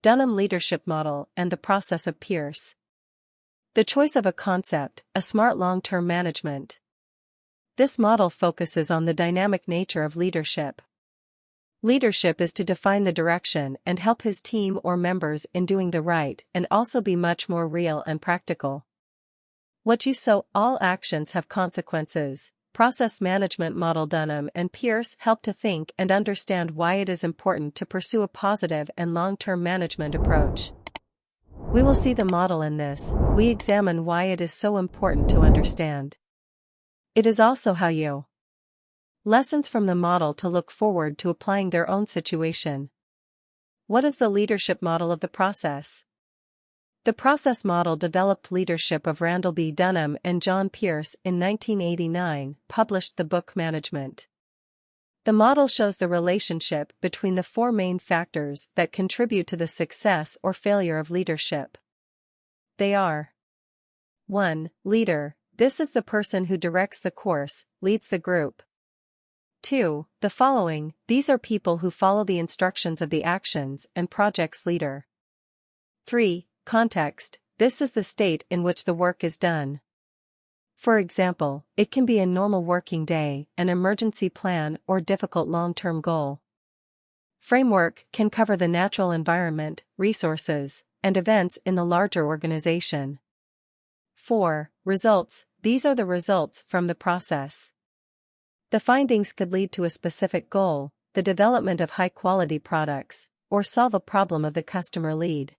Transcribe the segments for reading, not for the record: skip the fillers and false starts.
Dunham Leadership Model and the Process of Pierce. The choice of a concept, a smart long-term management. This model focuses on the dynamic nature of leadership. Leadership is to define the direction and help his team or members in doing the right and also be much more real and practical. What you sow, all actions have consequences. Process management model. Dunham and Pierce help to think and understand why it is important to pursue a positive and long-term management approach. We will see the model in this. We examine why it is so important to understand. It is also how you lessons from the model to look forward to applying their own situation. What is the leadership model of the process? The process model developed leadership of Randall B. Dunham and Jon Pierce in 1989, published the book Management. The model shows the relationship between the four main factors that contribute to the success or failure of leadership. They are: 1. Leader. This is the person who directs the course, leads the group. 2. The following. These are people who follow the instructions of the actions and project's leader. 3. Context. This is the state in which the work is done. For example, it can be a normal working day, an emergency plan, or difficult long-term goal. Framework can cover the natural environment, resources, and events in the larger organization. 4. Results. These are the results from the process. The findings could lead to a specific goal, the development of high-quality products, or solve a problem of the customer lead.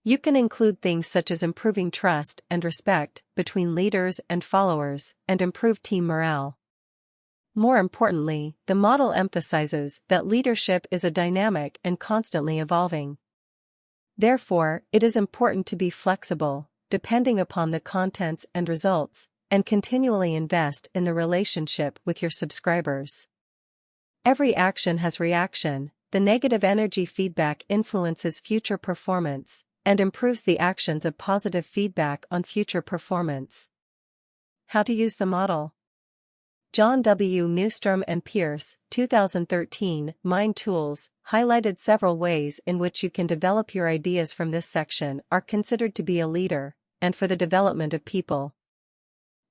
You can include things such as improving trust and respect between leaders and followers, and improve team morale. More importantly, the model emphasizes that leadership is a dynamic and constantly evolving. Therefore, it is important to be flexible, depending upon the contents and results, and continually invest in the relationship with your subscribers. Every action has reaction. The negative energy feedback influences future performance and improves the actions of positive feedback on future performance. How to use the model. John W. Newstrom and Pierce, 2013, Mind Tools, highlighted several ways in which you can develop your ideas from this section are considered to be a leader, and for the development of people.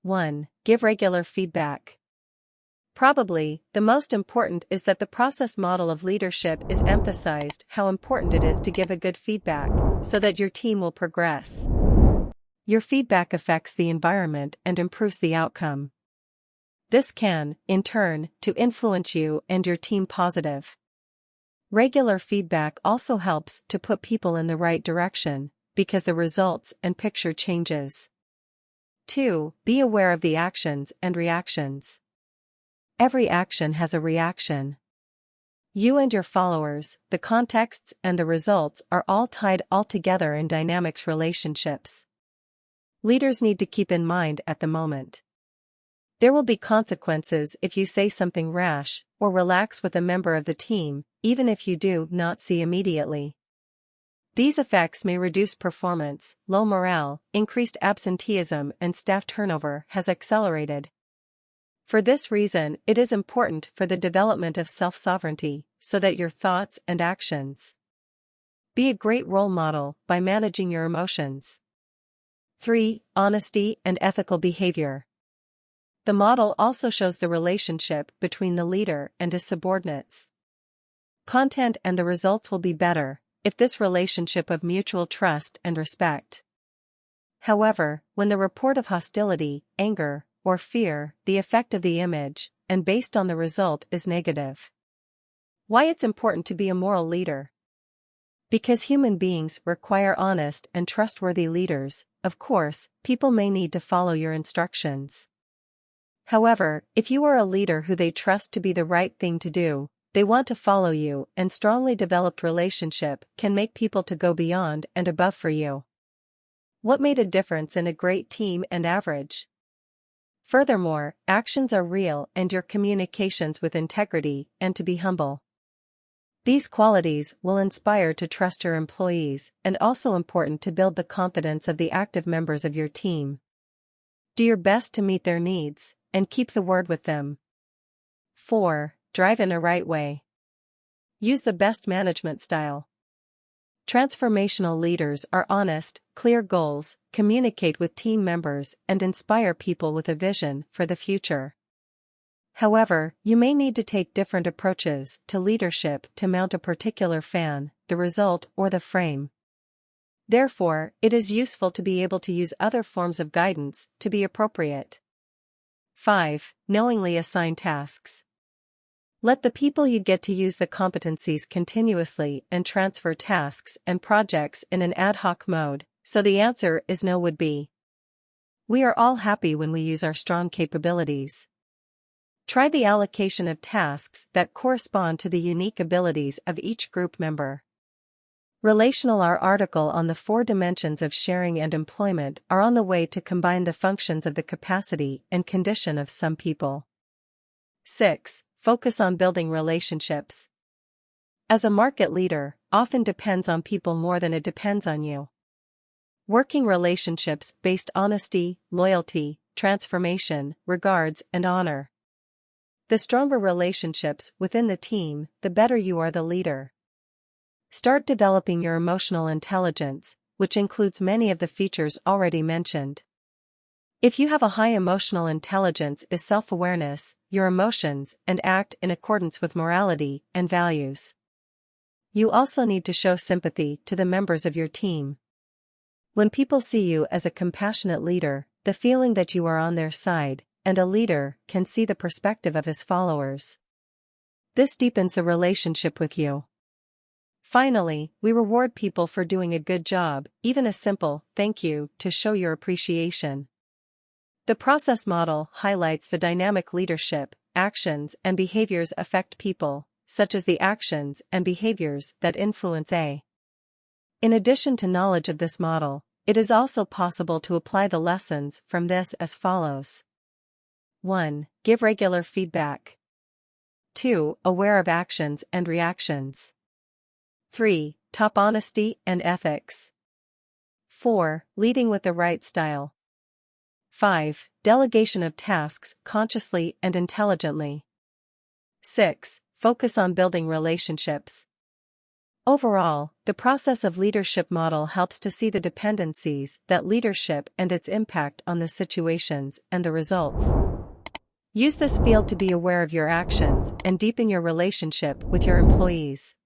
1. Give regular feedback. Probably, the most important is that the process model of leadership is emphasized how important it is to give a good feedback, so that your team will progress. Your feedback affects the environment and improves the outcome. This can, in turn, to influence you and your team positive. Regular feedback also helps to put people in the right direction, because the results and picture changes. 2. Be aware of the actions and reactions. Every action has a reaction. You and your followers, the contexts and the results are all tied all together in dynamics relationships. Leaders need to keep in mind at the moment. There will be consequences if you say something rash, or relax with a member of the team, even if you do not see immediately. These effects may reduce performance, low morale, increased absenteeism, and staff turnover has accelerated. For this reason, it is important for the development of self-sovereignty, so that your thoughts and actions be a great role model by managing your emotions. 3. Honesty and ethical behavior. The model also shows the relationship between the leader and his subordinates. Content and the results will be better if this relationship of mutual trust and respect. However, when the report of hostility, anger, or fear, the effect of the image, and based on the result is negative. Why it's important to be a moral leader? Because human beings require honest and trustworthy leaders. Of course, people may need to follow your instructions. However, if you are a leader who they trust to be the right thing to do, they want to follow you, and strongly developed relationship can make people to go beyond and above for you. What made a difference in a great team and average? Furthermore, actions are real and your communications with integrity, and to be humble. These qualities will inspire to trust your employees, and also important to build the confidence of the active members of your team. Do your best to meet their needs, and keep the word with them. 4. Drive in a right way. Use the best management style. Transformational leaders are honest, clear goals, communicate with team members, and inspire people with a vision for the future. However, you may need to take different approaches to leadership to mount a particular fan, the result, or the frame. Therefore, it is useful to be able to use other forms of guidance to be appropriate. 5. Knowingly assign tasks. Let the people you get to use the competencies continuously and transfer tasks and projects in an ad hoc mode, so the answer is no would be. We are all happy when we use our strong capabilities. Try the allocation of tasks that correspond to the unique abilities of each group member. Relational. Our article on the 4 dimensions of sharing and employment are on the way to combine the functions of the capacity and condition of some people. 6. Focus on building relationships. As a market leader, often depends on people more than it depends on you. Working relationships based honesty, loyalty, transformation, regards, and honor. The stronger relationships within the team, the better you are the leader. Start developing your emotional intelligence, which includes many of the features already mentioned. If you have a high emotional intelligence is self-awareness, your emotions, and act in accordance with morality and values. You also need to show sympathy to the members of your team. When people see you as a compassionate leader, the feeling that you are on their side, and a leader can see the perspective of his followers. This deepens the relationship with you. Finally, we reward people for doing a good job, even a simple thank you, to show your appreciation. The process model highlights the dynamic leadership, actions and behaviors affect people, such as the actions and behaviors that influence A. In addition to knowledge of this model, it is also possible to apply the lessons from this as follows. 1. Give regular feedback. 2. Aware of actions and reactions. 3. Top honesty and ethics. 4. Leading with the right style. 5. Delegation of tasks consciously and intelligently. 6. Focus on building relationships. Overall, the process of leadership model helps to see the dependencies that leadership and its impact on the situations and the results. Use this field to be aware of your actions and deepen your relationship with your employees.